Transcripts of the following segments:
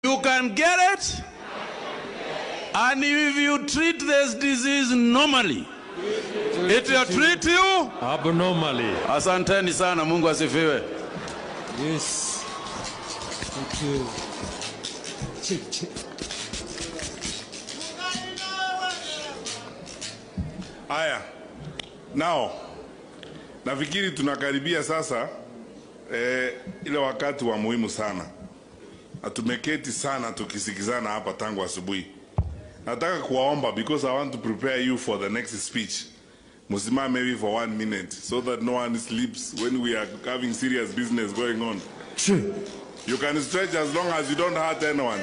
You can get it. And if you treat this disease normally, it will treat you abnormally. Asanteni sana, Mungu asifiwe. Yes. Thank you. Aya. Now, nafikiri tunakaribia sasa ile wakati wa muhimu sana. Atumeketi sana tukisikizana hapa tangu asubuhi. Nataka kuwaomba because I want to prepare you for the next speech. Musimame maybe for 1 minute so that no one sleeps when we are having serious business going on. Sure. You can stretch as long as you don't hurt anyone.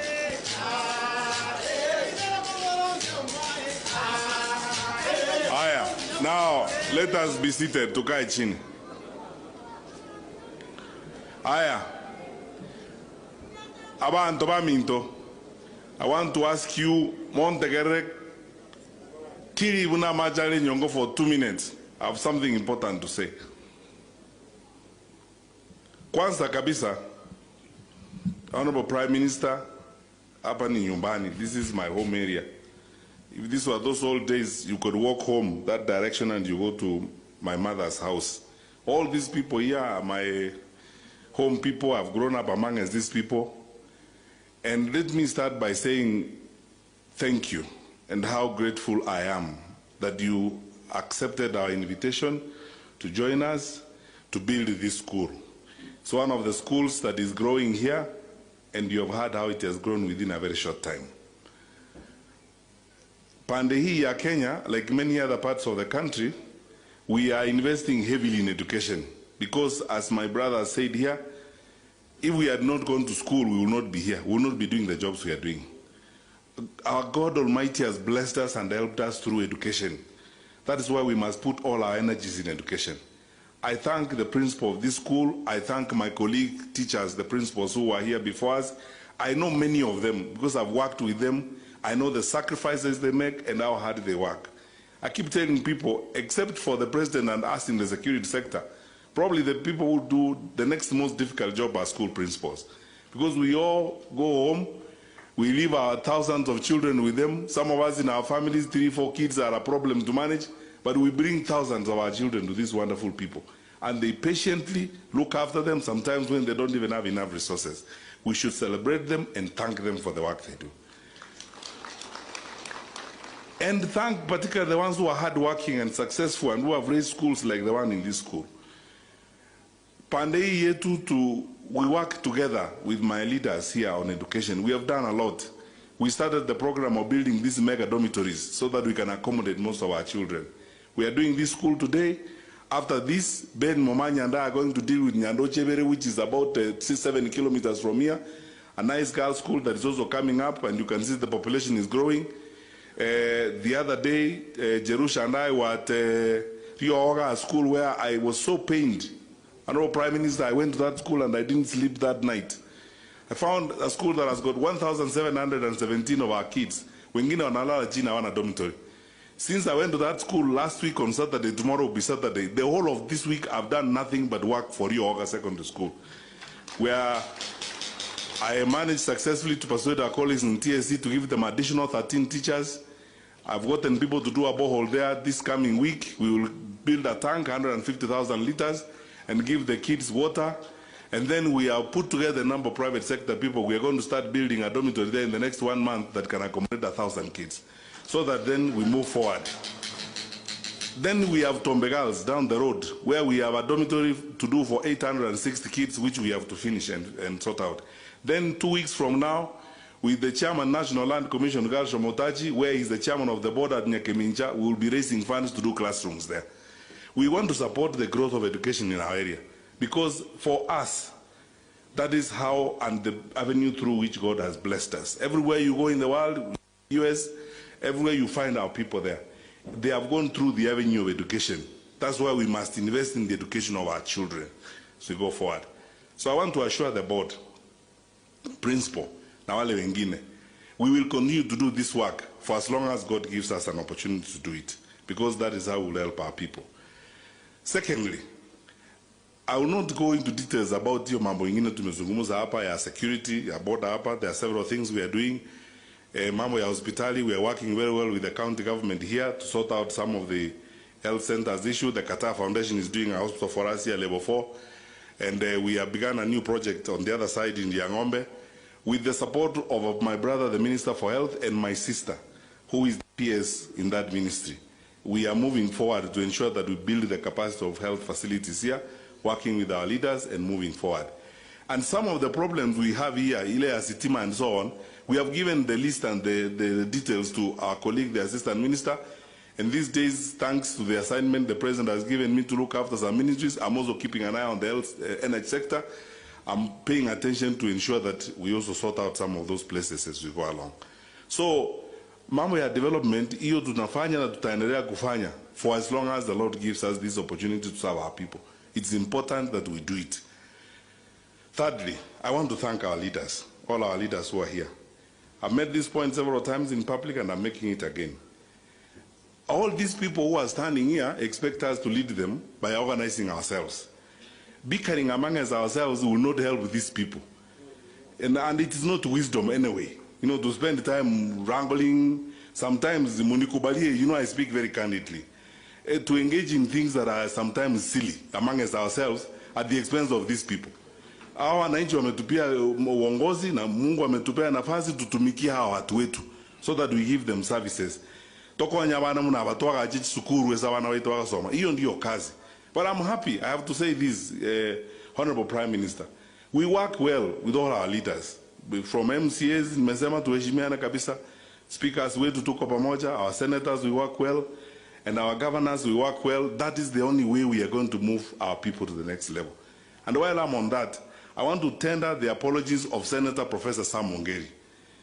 Aya, now let us be seated. Tukae chini. Aya. Abantu baminto. I want to ask you, Montegerek, Kiri Buna Majari Nyongo for 2 minutes. I have something important to say. Kwanza kabisa, Honorable Prime Minister, hapa ni nyumbani. This is my home area. If this were those old days, you could walk home that direction and you go to my mother's house. All these people here are my home people. I've grown up among these people. And let me start by saying thank you and how grateful I am that you accepted our invitation to join us to build this school. It's one of the schools that is growing here, and you have heard how it has grown within a very short time. Pande hii ya Kenya, like many other parts of the country, we are investing heavily in education because, as my brother said here, if we had not gone to school, we will not be here. We will not be doing the jobs we are doing. Our God Almighty has blessed us and helped us through education. That is why we must put all our energies in education. I thank the principal of this school. I thank my colleague teachers, the principals who were here before us. I know many of them because I've worked with them. I know the sacrifices they make and how hard they work. I keep telling people, except for the president and us in the security sector, probably the people who do the next most difficult job are school principals. Because we all go home, we leave our thousands of children with them. Some of us in our families, 3, 4 kids are a problem to manage, but we bring thousands of our children to these wonderful people. And they patiently look after them, sometimes when they don't even have enough resources. We should celebrate them and thank them for the work they do. And thank particularly the ones who are hardworking and successful and who have raised schools like the one in this school. Pandei yetu we work together with my leaders here on education. We have done a lot. We started the program of building these mega dormitories so that we can accommodate most of our children. We are doing this school today. After this, Ben Momanya and I are going to deal with Nyando Chebere, which is about 6-7 kilometers from here. A nice girls' school that is also coming up, and you can see the population is growing. The other day, Jerusha and I were at Rio Oga school where I was so pained. Honorable Prime Minister, I went to that school and I didn't sleep that night. I found a school that has got 1,717 of our kids. Wengine wanalala chini hawana dormitory. Since I went to that school last week on Saturday, tomorrow will be Saturday, the whole of this week I've done nothing but work for Rio Oga Secondary School, where I managed successfully to persuade our colleagues in TSC to give them additional 13 teachers. I've gotten people to do a borehole there. This coming week, we will build a tank, 150,000 liters, and give the kids water. And then we have put together a number of private sector people. We are going to start building a dormitory there in the next 1 month that can accommodate 1,000 kids. So that then we move forward. Then we have Tombe Girls down the road, where we have a dormitory to do for 860 kids, which we have to finish and sort out. Then 2 weeks from now, with the chairman, National Land Commission, Girls Motaji, where he's the chairman of the board at Nyakemincha, we will be raising funds to do classrooms there. We want to support the growth of education in our area, because for us, that is how and the avenue through which God has blessed us. Everywhere you go in the world, US, everywhere you find our people there, they have gone through the avenue of education. That's why we must invest in the education of our children as we go forward. So I want to assure the board, principal, na wale wengine, we will continue to do this work for as long as God gives us an opportunity to do it, because that is how we will help our people. Secondly, I will not go into details about your mambo ingine tumezungumza hapa ya security, ya border hapa. There are several things we are doing. Mambo ya hospitali, we are working very well with the county government here to sort out some of the health centers issue. The Qatar Foundation is doing a hospital for us here, level 4. And we have begun a new project on the other side in Yangombe with the support of my brother, the Minister for Health, and my sister, who is the PS in that ministry. We are moving forward to ensure that we build the capacity of health facilities here, working with our leaders and moving forward. And some of the problems we have here, Ile Asitima and so on, we have given the list and the details to our colleague, the Assistant Minister. And these days, thanks to the assignment the President has given me to look after some ministries, I'm also keeping an eye on the health, energy sector. I'm paying attention to ensure that we also sort out some of those places as we go along. So, mambo ya development, hiyo tunafanya na tutaendelea kufanya for as long as the Lord gives us this opportunity to serve our people. It's important that we do it. Thirdly, I want to thank our leaders, all our leaders who are here. I've made this point several times in public and I'm making it again. All these people who are standing here expect us to lead them by organizing ourselves. Bickering among us ourselves will not help these people. And it is not wisdom anyway. You know, to spend time wrangling, sometimes, I speak very candidly, to engage in things that are sometimes silly among us ourselves at the expense of these people. Hawa wananchi wametupia uongozi na Mungu ametupea nafasi tutumikie hawa watu wetu so that we give them services. Toko wanyabana muna watoa achichi sukuru wesa wana wetu wakasoma. Iyo ndiyo kazi. But I'm happy, I have to say this, Honorable Prime Minister. We work well with all our leaders. From MCAs, nimesema tuheshimiana kabisa. Speakers wetu tuko pamoja, our senators we work well, and our governors we work well. That is the only way we are going to move our people to the next level. And while I'm on that, I want to tender the apologies of Senator Professor Sam Ongeri.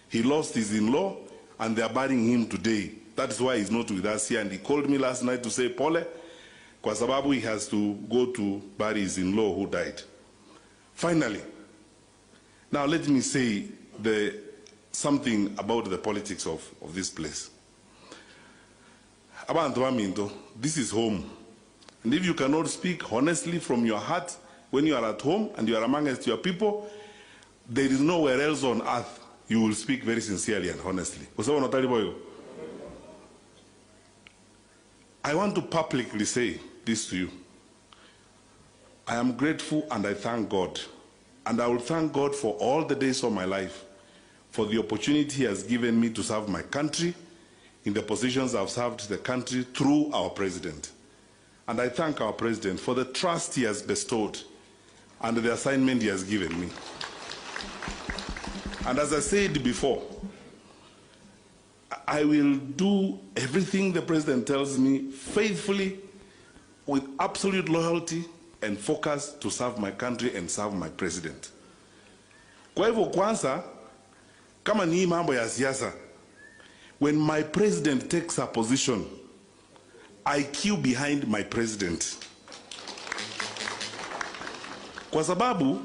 He lost his in-law, and they are burying him today. That is why he's not with us here. And he called me last night to say, Pole, kwa sababu he has to go to bury his in-law who died. Finally, now let me say something about the politics of this place. Abantu baminto, this is home. And if you cannot speak honestly from your heart when you are at home and you are amongst your people, there is nowhere else on earth you will speak very sincerely and honestly. I want to publicly say this to you. I am grateful and I thank God. And I will thank God for all the days of my life, for the opportunity He has given me to serve my country in the positions I've served the country through our President. And I thank our President for the trust he has bestowed and the assignment he has given me. And as I said before, I will do everything the President tells me faithfully, with absolute loyalty and focus to serve my country and serve my President. Kwa hivyo kwanza, kama ni mambo ya siasa, when my President takes a position, I queue behind my President. Kwa sababu,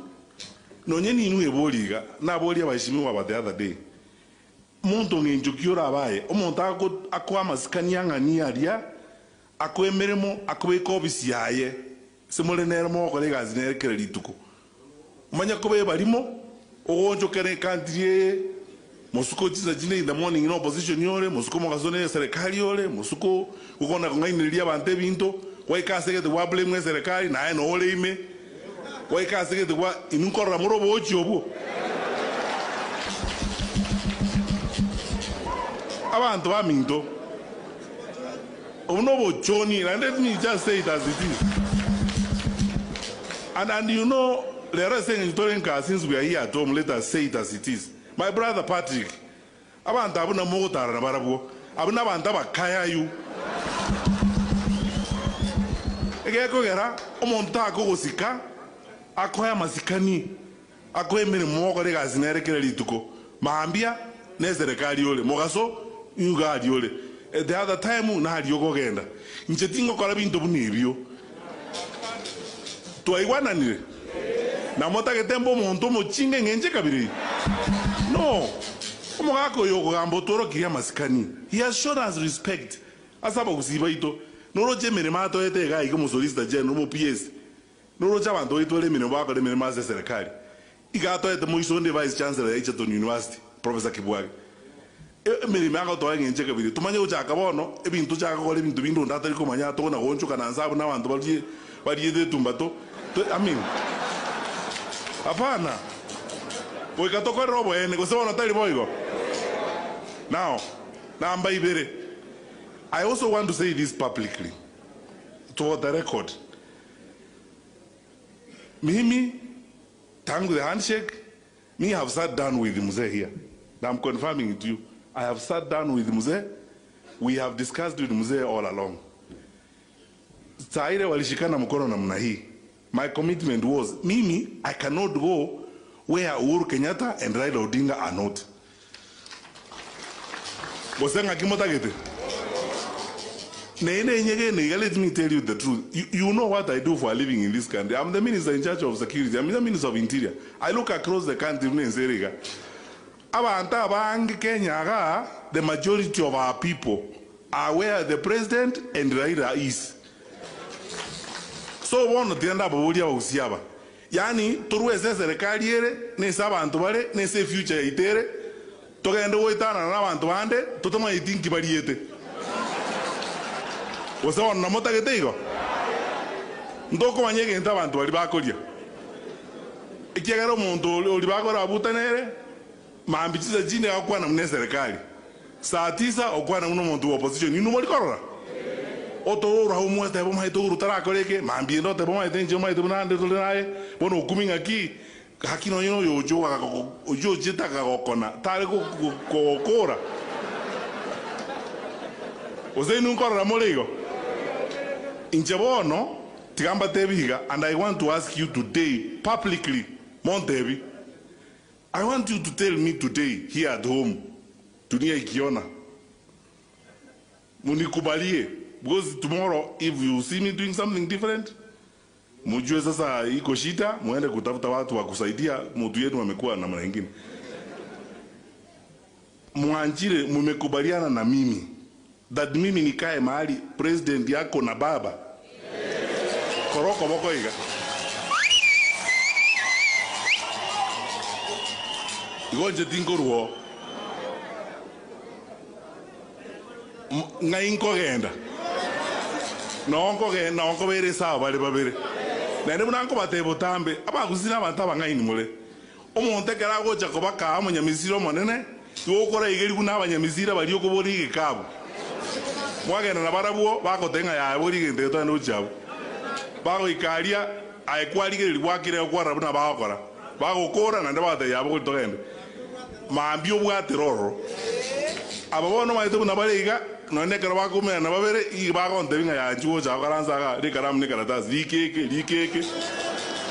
nonyeni inu eboliga, na abolia waheshimiwa wa the other day, muntu ngenjukiura abaye, omuntu akwa masikanyanga ni aria, akwe meremo, akwe kobisi yaye, semole neremo kolega zinere lituko. Umanya kobe barimo, ogonjo kere country, musuko chiza jine in the morning in opposition yore, musuko mokazone serikali yore, musuko ukona kungainilia bante binto, waika sege de wable mwe serikali na no ole ime. Waika sege de wa inukora murobo ochobo. Abantu baminto. Onobo choni, and let me just say it as it is. And you know, the rest saying in since we are here at home, let us say it as it is. My brother Patrick, abantu abuna motara na barabu, abuna abantu bakaya yu. Egeko gera, omonta ako sika, akoya masikani, akoye mene moko de gazinere kele lituko. Maambia ne serikali yole, mogaso yuga yole. The other time na hadi yoko genda. Nchetingo kwa bintu bunibyo. Tuaiwana nile. Na mota ke tempo monto mo chinge ngenje kabiri. No. Omogako yoko gambo toro kiria masikani. He has shown us respect. Asaba kusiba ito. Noro je mere mato ete ga iko mo solicitor general mo PS. Nuru cha bantu itole mino bako de mino maze serikali. Igato ete muiso ndi vice chancellor ya Egerton University, Professor Kibwage. Miri manga to ngi ncheke bidi. Tumanye ucha akabono, ebintu cha akole bintu bindu ndata liko manya to na goncho kana nsabu na bantu bali de tumbato. I mean. Hapana. Oika to ko robo ene ko sema natali boigo. Now, namba ibere. I also want to say this publicly. To the record. Mimi, tangu the handshake, me have sat down with Mzee here. Now I'm confirming it to you. I have sat down with Mzee. We have discussed with Mzee all along. Saire walishikana mkono namna hii. My commitment was, Mimi, I cannot go where Uhuru Kenyatta and Raila ODINGA are not. Bosenga kimotagete. Let me tell you the truth. You know what I do for a living in this country. I'm the minister in charge of security. I'm the minister of interior. I look across the country. The majority of our people are where the president and Raila is. So one of the end up usiaba. Yani turuweze serikali yere ne saba antubale ne se future itere togende woitana na abantu bande tutoma itinki baliete. Wasa na mota getego. Ndoko manyege enta abantu bali bakolia. Ikiagara omuntu oli bakora abutanere mambichiza jine akwana mne serikali. Saa 9 okwana uno muntu opposition inu moli korora. Oto rahu muesta bo mai to rutara koreke mambiendo te bo mai tenje mai te bunande to nae bono kuminga ki hakino yo yo jita ka kokona tare ko kora. Ose nun korora moligo. Inchebono tigamba tebiga, and I want to ask you today publicly, Montebi, I want you to tell me today here at home, dunia ikiona, munikubalie, because tomorrow if you see me doing something different, mujue sasa iko shida, muende kutafuta watu wa kusaidia, mtu yetu amekuwa na namna nyingine. Muanjire mumekubaliana na mimi that mimi nikae mahali president yako na baba. Koroko boko iga. Igonje tingoruo. Ngainko genda. Nonko genda, nonko bere sawa bale babere. Nende munanko batebo tambe, aba kuzina abantu abangaini mole. Omonte kera gocha kobaka amonyamisiro monene, yokora igeri kuna abanyamisira bali okobori igekabo. Mwagenda na barabuo bako tenga ya bori gente to no chabo. Bako ikaria aikwalige liwakire kwara buna bakora. Bako kora na ndabate ya bako togende. Maambio bwa teroro. Ababono maite buna baliga no nekera bako me na babere i bako ndebinga ya njuo cha karanza ga rikaram ne karatasi likeke.